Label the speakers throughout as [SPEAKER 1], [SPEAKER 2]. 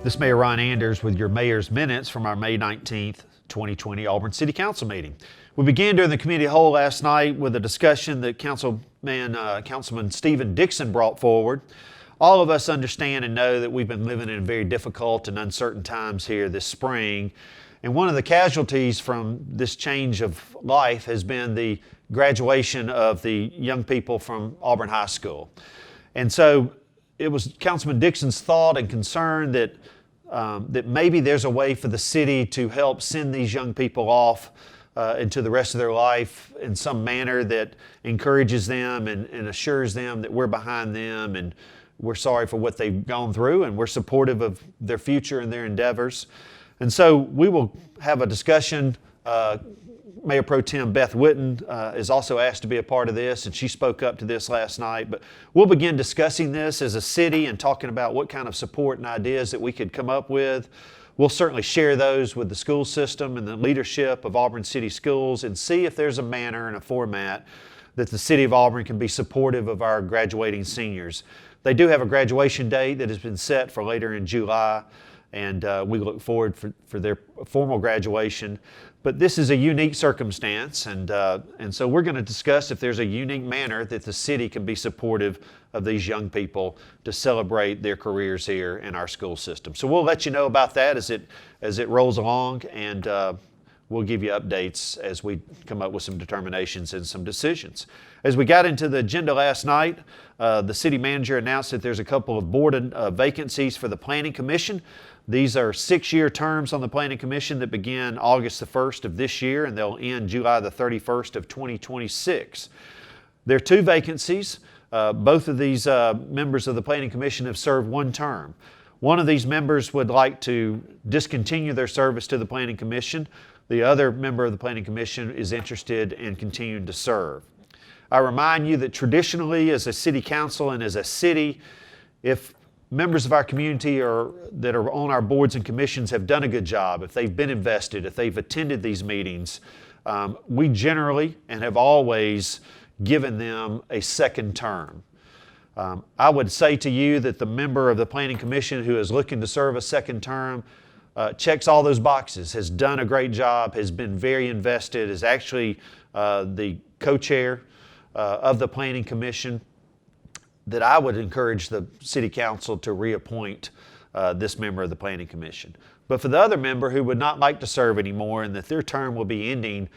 [SPEAKER 1] This is Mayor Ron Anders with your Mayor's Minutes from our May 19th, 2020 Auburn City Council meeting. We began during the committee of the whole last night with a discussion that Councilman Stephen Dixon brought forward. All of us understand and know that we've been living in very difficult and uncertain times here this spring. And one of the casualties from this change of life has been the graduation of the young people from Auburn High School. And so it was Councilman Dixon's thought and concern that maybe there's a way for the city to help send these young people off into the rest of their life in some manner that encourages them and assures them that we're behind them and we're sorry for what they've gone through and we're supportive of their future and their endeavors. And so we will have a discussion. Mayor Pro Tem Beth Whitten is also asked to be a part of this, and she spoke up to this last night. But we'll begin discussing this as a city and talking about what kind of support and ideas that we could come up with. We'll certainly share those with the school system and the leadership of Auburn City Schools and see if there's a manner and a format that the City of Auburn can be supportive of our graduating seniors. They do have a graduation date that has been set for later in July, and we look forward for their formal graduation. But this is a unique circumstance, and so we're going to discuss if there's a unique manner that the city can be supportive of these young people to celebrate their careers here in our school system. So we'll let you know about that as it rolls along, and we'll give you updates as we come up with some determinations and some decisions. As we got into the agenda last night, the city manager announced that there's a couple of board vacancies for the Planning Commission. These are 6-year terms on the Planning Commission that begin August the 1st of this year, and they'll end July the 31st of 2026. There are 2 vacancies. Both of these members of the Planning Commission have served 1 term. One of these members would like to discontinue their service to the Planning Commission. The other member of the Planning Commission is interested in continuing to serve. I remind you that traditionally, as a city council and as a city, if members of our community that are on our boards and commissions have done a good job, if they've been invested, if they've attended these meetings, we generally and have always given them a second term. I would say to you that the member of the Planning Commission who is looking to serve a second term checks all those boxes, has done a great job, has been very invested, is actually the co-chair of the Planning Commission, that I would encourage the City Council to reappoint this member of the Planning Commission. But for the other member who would not like to serve anymore and that their term will be ending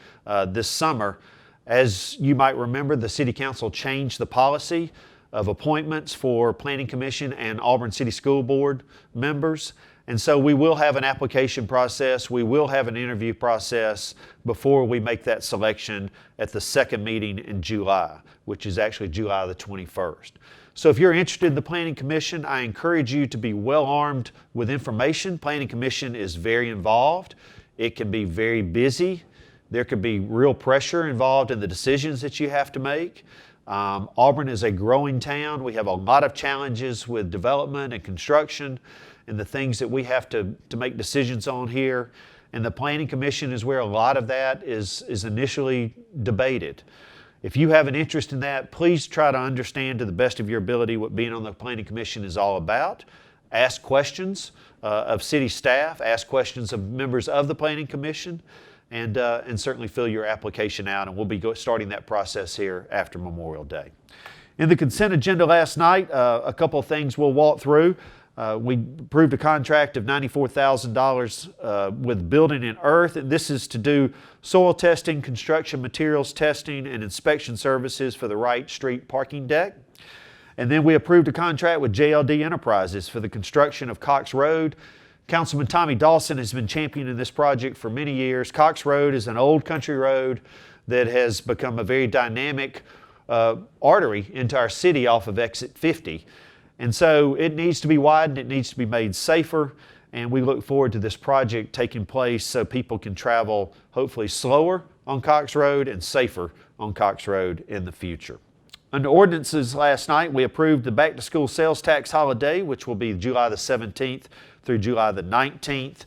[SPEAKER 1] this summer, as you might remember, the City Council changed the policy of appointments for Planning Commission and Auburn City School Board members. And so we will have an application process, we will have an interview process before we make that selection at the second meeting in July, which is actually July the 21st. So if you're interested in the Planning Commission, I encourage you to be well armed with information. Planning Commission is very involved. It can be very busy. There could be real pressure involved in the decisions that you have to make. Auburn is a growing town. We have a lot of challenges with development and construction and the things that we have to make decisions on here. And the Planning Commission is where a lot of that is initially debated. If you have an interest in that, please try to understand to the best of your ability what being on the Planning Commission is all about. Ask questions of city staff, ask questions of members of the Planning Commission, and certainly fill your application out, and we'll be starting that process here after Memorial Day. In the consent agenda last night, a couple of things we'll walk through. We approved a contract of $94,000 with Building and Earth, and this is to do soil testing, construction materials testing, and inspection services for the Wright Street parking deck. And then we approved a contract with JLD Enterprises for the construction of Cox Road. Councilman Tommy Dawson has been championing this project for many years. Cox Road is an old country road that has become a very dynamic artery into our city off of Exit 50. And so it needs to be widened, it needs to be made safer, and we look forward to this project taking place so people can travel hopefully slower on Cox Road and safer on Cox Road in the future. Under ordinances last night, we approved the back-to-school sales tax holiday, which will be July the 17th through July the 19th.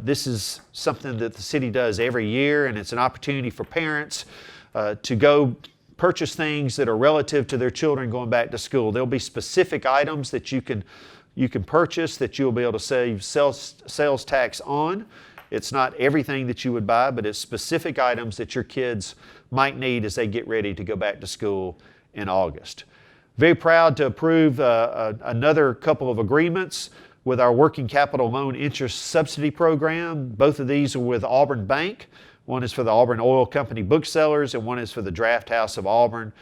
[SPEAKER 1] This is something that the city does every year, and it's an opportunity for parents to go purchase things that are relative to their children going back to school. There'll be specific items that you can you can purchase that you'll be able to save sales tax on. It's not everything that you would buy, but it's specific items that your kids might need as they get ready to go back to school in August. Very proud to approve another couple of agreements with our working capital loan interest subsidy program. Both of these are with Auburn Bank. One is for the Auburn Oil Company booksellers, and one is for the Draft House of Auburn.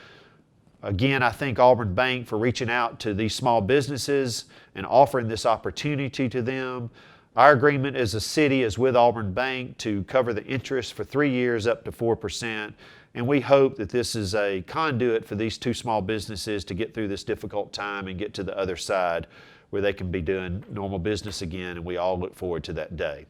[SPEAKER 1] Again, I thank Auburn Bank for reaching out to these small businesses and offering this opportunity to them. Our agreement as a city is with Auburn Bank to cover the interest for 3 years up to 4%. And we hope that this is a conduit for these two small businesses to get through this difficult time and get to the other side where they can be doing normal business again, and we all look forward to that day.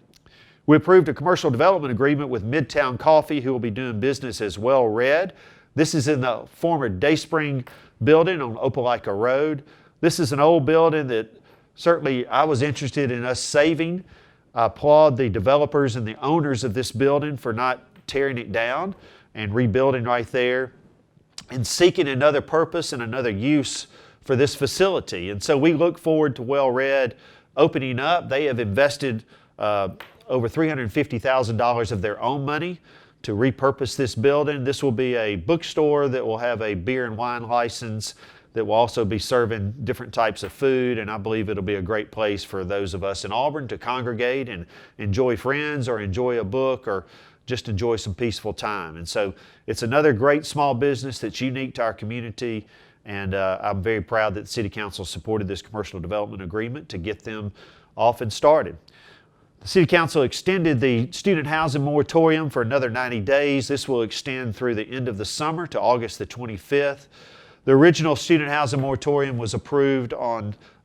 [SPEAKER 1] We approved a commercial development agreement with Midtown Coffee, who will be doing business as Well Red. This is in the former Dayspring building on Opelika Road. This is an old building that certainly I was interested in us saving. I applaud the developers and the owners of this building for not tearing it down and rebuilding right there and seeking another purpose and another use for this facility. And so we look forward to Well Red opening up. They have invested over $350,000 of their own money to repurpose this building. This will be a bookstore that will have a beer and wine license that will also be serving different types of food, and I believe it'll be a great place for those of us in Auburn to congregate and enjoy friends or enjoy a book or just enjoy some peaceful time. And so it's another great small business that's unique to our community, and I'm very proud that the City Council supported this commercial development agreement to get them off and started. The City Council extended the student housing moratorium for another 90 days. This will extend through the end of the summer to August the 25th. The original student housing moratorium was approved at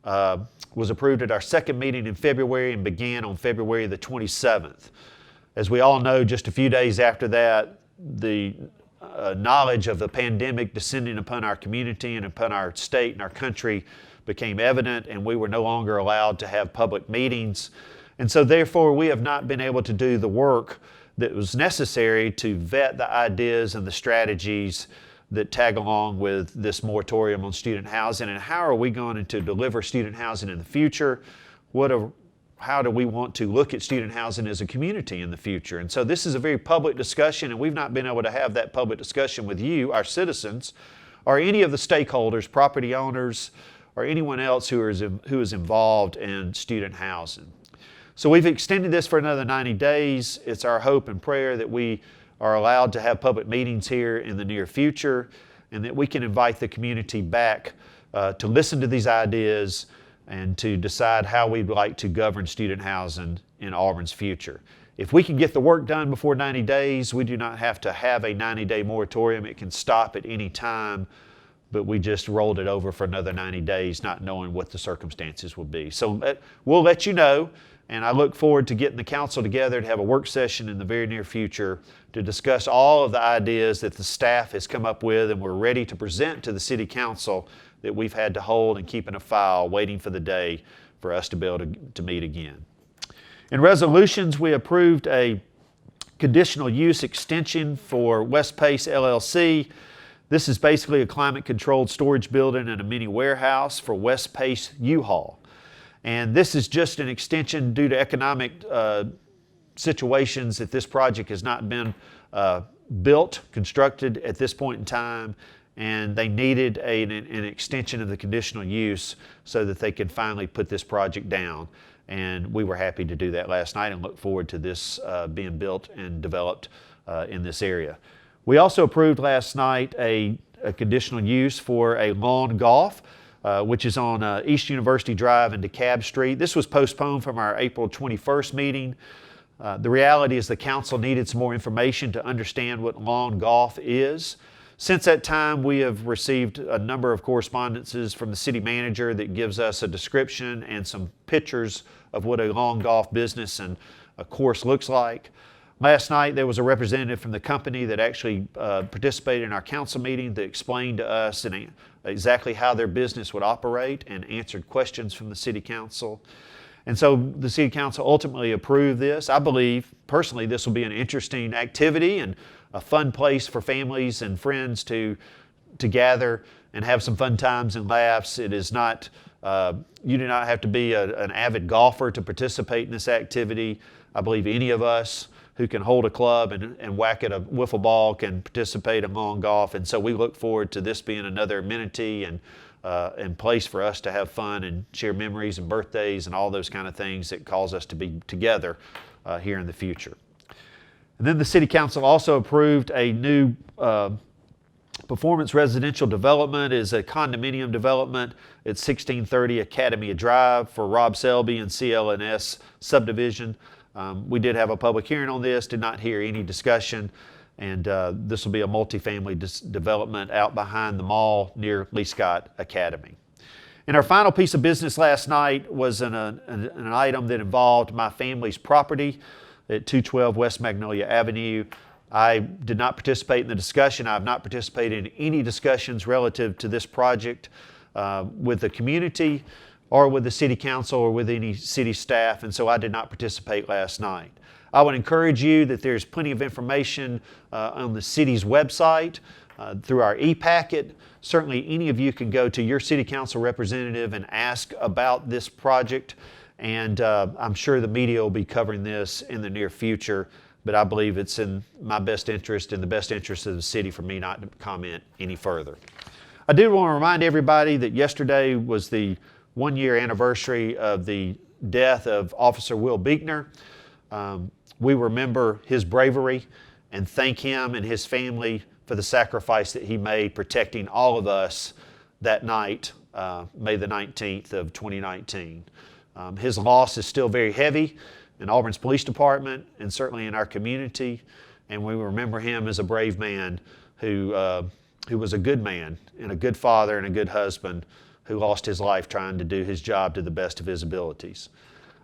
[SPEAKER 1] our second meeting in February and began on February the 27th. As we all know, just a few days after that, the knowledge of the pandemic descending upon our community and upon our state and our country became evident, and we were no longer allowed to have public meetings. And so therefore, we have not been able to do the work that was necessary to vet the ideas and the strategies that tag along with this moratorium on student housing. And how are we going to deliver student housing in the future? How do we want to look at student housing as a community in the future? And so this is a very public discussion, and we've not been able to have that public discussion with you, our citizens, or any of the stakeholders, property owners, or anyone else who is involved in student housing. So we've extended this for another 90 days. It's our hope and prayer that we are allowed to have public meetings here in the near future, and that we can invite the community back to listen to these ideas and to decide how we'd like to govern student housing in Auburn's future. If we can get the work done before 90 days, we do not have to have a 90-day moratorium. It can stop at any time, but we just rolled it over for another 90 days, not knowing what the circumstances will be. So we'll let you know, and I look forward to getting the council together to have a work session in the very near future to discuss all of the ideas that the staff has come up with and we're ready to present to the City Council that we've had to hold and keep in a file waiting for the day for us to be able to meet again. In resolutions, we approved a conditional use extension for West Pace LLC. This is basically a climate-controlled storage building and a mini warehouse for West Pace U-Haul. And this is just an extension due to economic situations that this project has not been constructed at this point in time, and they needed an extension of the conditional use so that they could finally put this project down. And we were happy to do that last night and look forward to this being built and developed in this area. We also approved last night a conditional use for a lawn golf, which is on East University Drive and DeKalb Street. This was postponed from our April 21st meeting. The reality is the council needed some more information to understand what lawn golf is. Since that time, we have received a number of correspondences from the city manager that gives us a description and some pictures of what a lawn golf business and a course looks like. Last night, there was a representative from the company that actually participated in our council meeting that explained to us exactly how their business would operate and answered questions from the city council. And so the City Council ultimately approved this. I believe, personally, this will be an interesting activity and a fun place for families and friends to gather and have some fun times and laughs. It is not You do not have to be an avid golfer to participate in this activity. I believe any of us who can hold a club and whack at a wiffle ball can participate in lawn golf. And so we look forward to this being another amenity and place for us to have fun and share memories and birthdays and all those kind of things that cause us to be together here in the future. And then the City Council also approved a new Performance Residential Development. Is a condominium development at 1630 Academy Drive for Rob Selby and CL&S subdivision. We did have a public hearing on this, did not hear any discussion, and this will be a multifamily development out behind the mall near Lee Scott Academy. And our final piece of business last night was an item that involved my family's property at 212 West Magnolia Avenue. I did not participate in the discussion. I have not participated in any discussions relative to this project with the community or with the City Council or with any city staff, and so I did not participate last night. I would encourage you that there's plenty of information on the city's website through our e-packet. Certainly any of you can go to your City Council representative and ask about this project, and I'm sure the media will be covering this in the near future, but I believe it's in my best interest and the best interest of the city for me not to comment any further. I did want to remind everybody that yesterday was the 1-year anniversary of the death of Officer Will Beekner. We remember his bravery and thank him and his family for the sacrifice that he made protecting all of us that night, May the 19th of 2019. His loss is still very heavy in Auburn's Police Department and certainly in our community, and we remember him as a brave man who was a good man and a good father and a good husband who lost his life trying to do his job to the best of his abilities.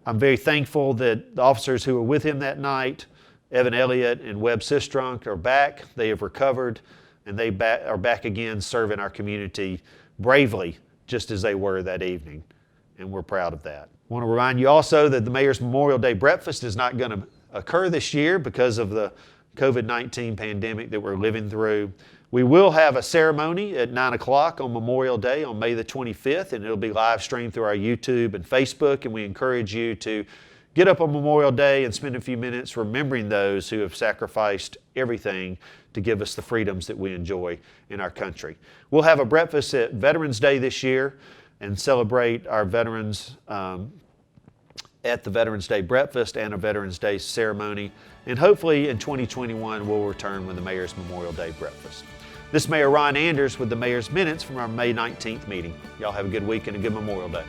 [SPEAKER 1] I'm very thankful that the officers who were with him that night, Evan Elliott and Webb Sistrunk, are back. They have recovered, and they are back again serving our community bravely, just as they were that evening, and we're proud of that. I want to remind you also that the Mayor's Memorial Day Breakfast is not going to occur this year because of the COVID-19 pandemic that we're living through. We will have a ceremony at 9 o'clock on Memorial Day on May the 25th, and it'll be live streamed through our YouTube and Facebook, and we encourage you to get up on Memorial Day and spend a few minutes remembering those who have sacrificed everything to give us the freedoms that we enjoy in our country. We'll have a breakfast at Veterans Day this year and celebrate our veterans at the Veterans Day breakfast and a Veterans Day ceremony. And hopefully in 2021, we'll return with the Mayor's Memorial Day breakfast. This is Mayor Ron Anders with the Mayor's Minutes from our May 19th meeting. Y'all have a good week and a good Memorial Day.